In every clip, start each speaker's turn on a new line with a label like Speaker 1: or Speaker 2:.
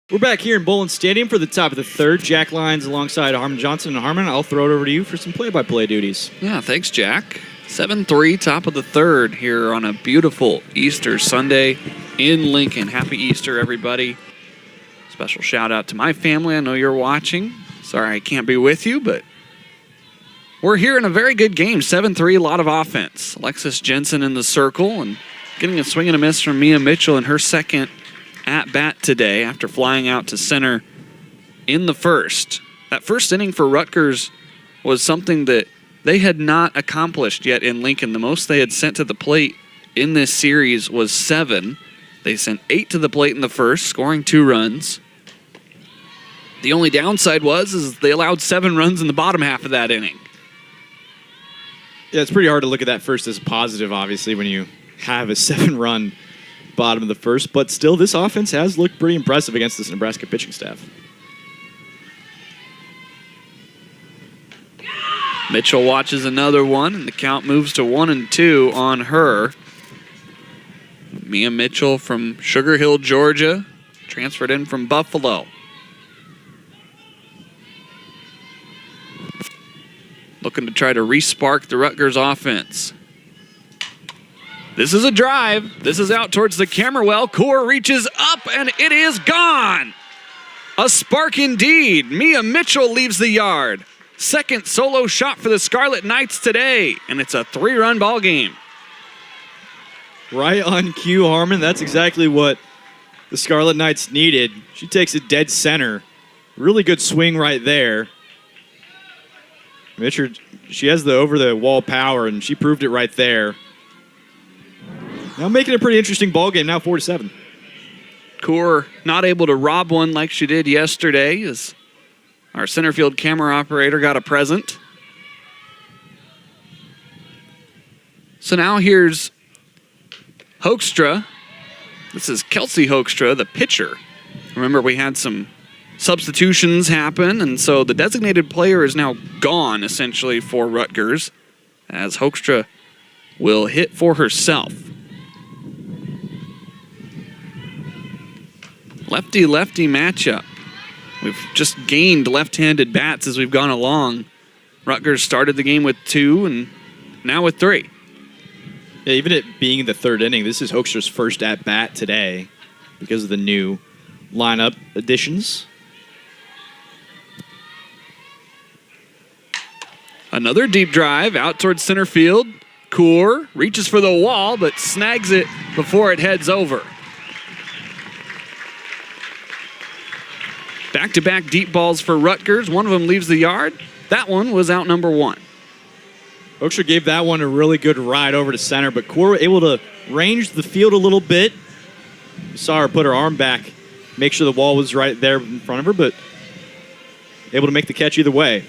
Speaker 1: We're back here in Bowling Stadium for the top of the third. Jack Lyons alongside Harmon Johnson. And Harmon, I'll throw it over to you for some play-by-play duties.
Speaker 2: Yeah, thanks, Jack. 7-3, top of the third here on a beautiful Easter Sunday in Lincoln. Happy Easter, everybody. Special shout-out to my family. I know you're watching. Sorry I can't be with you, but we're here in a very good game. 7-3, a lot of offense. Alexis Jensen in the circle and getting a swing and a miss from Mia Mitchell in her second at-bat today after flying out to center in the first. That first inning for Rutgers was something that they had not accomplished yet in Lincoln. The most they had sent to the plate in this series was 7. They sent 8 to the plate in the first, scoring 2 runs. The only downside is they allowed 7 runs in the bottom half of that inning.
Speaker 1: Yeah, it's pretty hard to look at that first as positive, obviously, when you have a 7-run bottom of the first, but still this offense has looked pretty impressive against this Nebraska pitching staff.
Speaker 2: Mitchell watches another one, and the count moves to 1-2 on her. Mia Mitchell from Sugar Hill, Georgia, transferred in from Buffalo. Looking to try to re-spark the Rutgers offense. This is a drive. This is out towards the camera well. Core reaches up, and it is gone. A spark indeed. Mia Mitchell leaves the yard. Second solo shot for the Scarlet Knights today, and it's a 3-run ball game.
Speaker 1: Right on cue, Harmon. That's exactly what the Scarlet Knights needed. She takes it dead center. Really good swing right there. Mitchell, she has the over-the-wall power, and she proved it right there. Now making a pretty interesting ball game, now 4-7.
Speaker 2: Core not able to rob one like she did yesterday as our center field camera operator got a present. So now here's Hoekstra. This is Kelsey Hoekstra, the pitcher. Remember, we had some substitutions happen, and so the designated player is now gone, essentially, for Rutgers, as Hoekstra will hit for herself. Lefty-lefty matchup. We've just gained left-handed bats as we've gone along. Rutgers started the game with 2 and now with 3.
Speaker 1: Yeah, even it being the third inning, this is Hoekstra's first at-bat today because of the new lineup additions.
Speaker 2: Another deep drive out towards center field. Core reaches for the wall but snags it before it heads over. Back-to-back deep balls for Rutgers. One of them leaves the yard. That one was out number 1.
Speaker 1: Hoekstra gave that one a really good ride over to center, but Core able to range the field a little bit. You saw her put her arm back, make sure the wall was right there in front of her, but able to make the catch either way.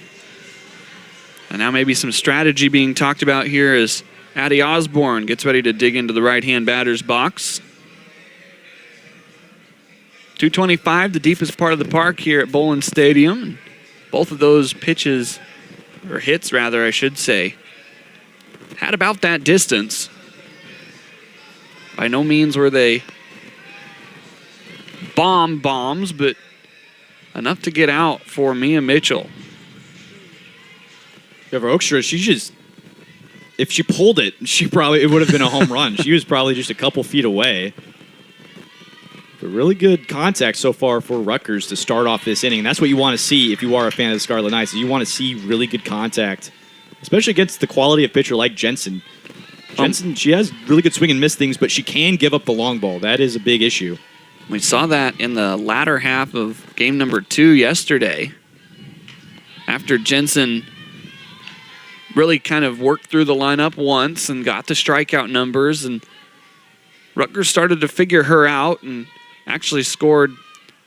Speaker 2: And now maybe some strategy being talked about here as Addie Osborne gets ready to dig into the right-hand batter's box. 225, the deepest part of the park here at Bowling Stadium. Both of those pitches, or hits rather, I should say, had about that distance. By no means were they bombs, but enough to get out for Mia Mitchell.
Speaker 1: Yeah, for Hoekstra, she just, if she pulled it, it would have been a home run. She was probably just a couple feet away. But really good contact so far for Rutgers to start off this inning. That's what you want to see if you are a fan of the Scarlet Knights. You want to see really good contact, especially against the quality of pitcher like Jensen. Jensen, she has really good swing and miss things, but she can give up the long ball. That is a big issue.
Speaker 2: We saw that in the latter half of game number 2 yesterday. After Jensen really kind of worked through the lineup once and got the strikeout numbers, and Rutgers started to figure her out and actually scored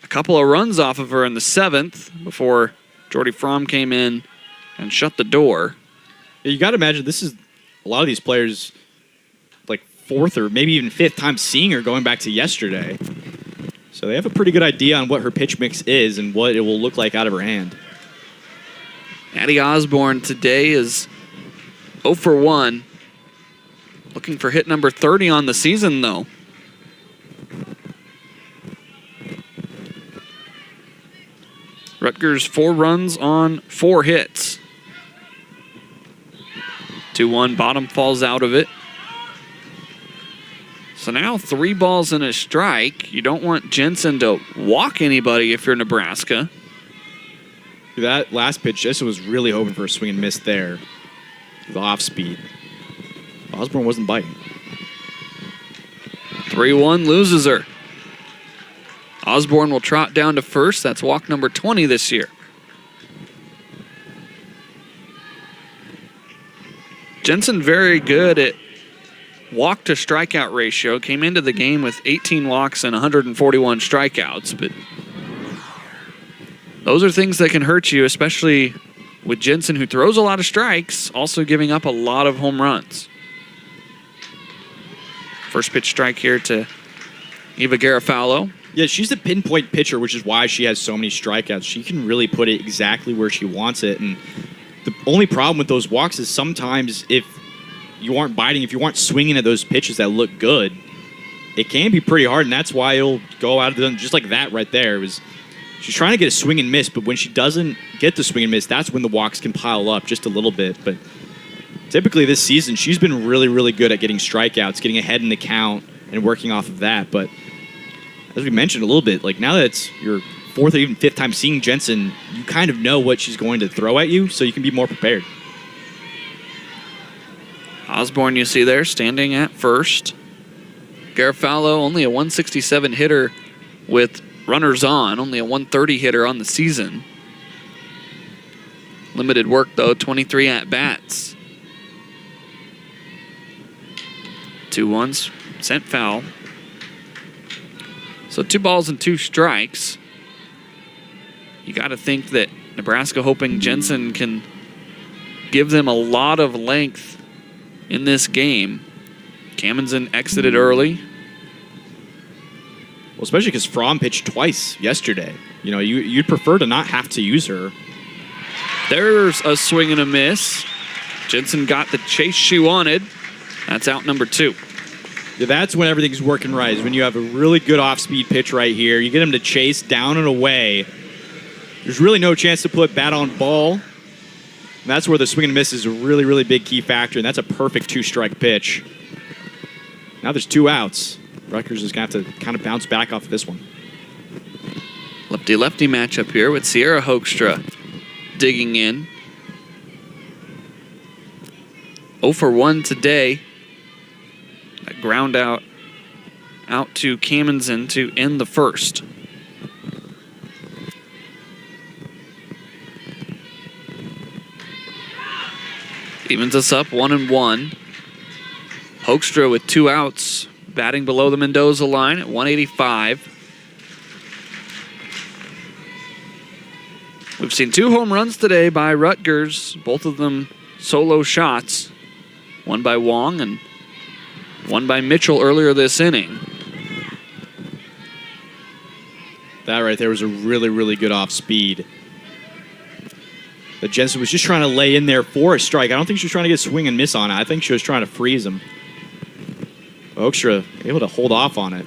Speaker 2: a couple of runs off of her in the 7th before Jordy Fromm came in and shut the door.
Speaker 1: You got to imagine this is a lot of these players like 4th or maybe even 5th time seeing her going back to yesterday. So they have a pretty good idea on what her pitch mix is and what it will look like out of her hand.
Speaker 2: Addie Osborne today is 0 for 1. Looking for hit number 30 on the season, though. Rutgers 4 runs on 4 hits. 2-1, bottom falls out of it. So now 3 balls and a strike. You don't want Jensen to walk anybody if you're Nebraska.
Speaker 1: That last pitch, Jensen was really hoping for a swing and miss there. The off speed. Osborne wasn't biting.
Speaker 2: 3-1, loses her. Osborne will trot down to first. That's walk number 20 this year. Jensen very good at walk to strikeout ratio. Came into the game with 18 walks and 141 strikeouts, but those are things that can hurt you, especially with Jensen, who throws a lot of strikes, also giving up a lot of home runs. First pitch strike here to Eva Garofalo.
Speaker 1: Yeah, she's a pinpoint pitcher, which is why she has so many strikeouts. She can really put it exactly where she wants it. And the only problem with those walks is sometimes if you aren't biting, if you aren't swinging at those pitches that look good, it can be pretty hard. And that's why it'll go out of the, just like that right there. She's trying to get a swing and miss, but when she doesn't get the swing and miss, that's when the walks can pile up just a little bit. But typically this season, she's been really, really good at getting strikeouts, getting ahead in the count, and working off of that. But as we mentioned a little bit, like now that it's your 4th or even 5th time seeing Jensen, you kind of know what she's going to throw at you, so you can be more prepared.
Speaker 2: Osborne, you see there, standing at first. Garofalo, only a 167 hitter with runners on, only a 130 hitter on the season. Limited work, though, 23 at-bats. 2-1s, sent foul. So 2 balls and 2 strikes. You got to think that Nebraska hoping Jensen can give them a lot of length in this game. Kamenzen exited early.
Speaker 1: Well, especially because Fromm pitched twice yesterday. You know, you'd prefer to not have to use her.
Speaker 2: There's a swing and a miss. Jensen got the chase she wanted. That's out number 2.
Speaker 1: Yeah, that's when everything's working right, is when you have a really good off-speed pitch right here. You get him to chase down and away. There's really no chance to put bat on ball. And that's where the swing and miss is a really, really big key factor, and that's a perfect 2-strike pitch. Now there's 2 outs. Rutgers is going to have to kind of bounce back off of this one.
Speaker 2: Lefty-lefty matchup here with Sierra Hoekstra digging in. 0 for 1 today. That ground out to Kamenzen to end the first. Evens us up 1-1. Hoekstra with 2 outs, batting below the Mendoza line at 185. We've seen 2 home runs today by Rutgers, both of them solo shots. One by Wong and one by Mitchell earlier this inning.
Speaker 1: That right there was a really, really good off speed. That Jensen was just trying to lay in there for a strike. I don't think she was trying to get swing and miss on it. I think she was trying to freeze him. Hoekstra able to hold off on it.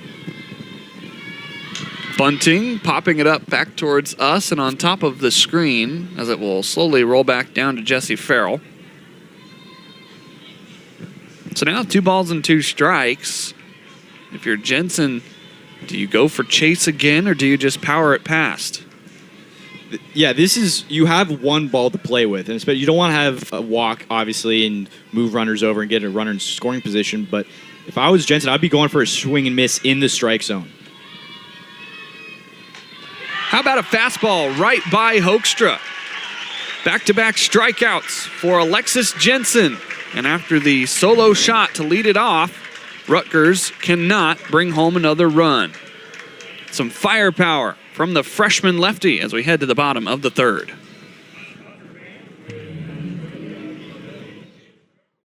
Speaker 2: Bunting popping it up back towards us and on top of the screen as it will slowly roll back down to Jesse Farrell. So now 2 balls and 2 strikes. If you're Jensen, do you go for chase again or do you just power it past?
Speaker 1: Yeah, this is, you have 1 ball to play with, and you don't want to have a walk, obviously, and move runners over and get a runner in scoring position, but if I was Jensen, I'd be going for a swing and miss in the strike zone.
Speaker 2: How about a fastball right by Hoekstra? Back-to-back strikeouts for Alexis Jensen. And after the solo shot to lead it off, Rutgers cannot bring home another run. Some firepower from the freshman lefty as we head to the bottom of the 3rd.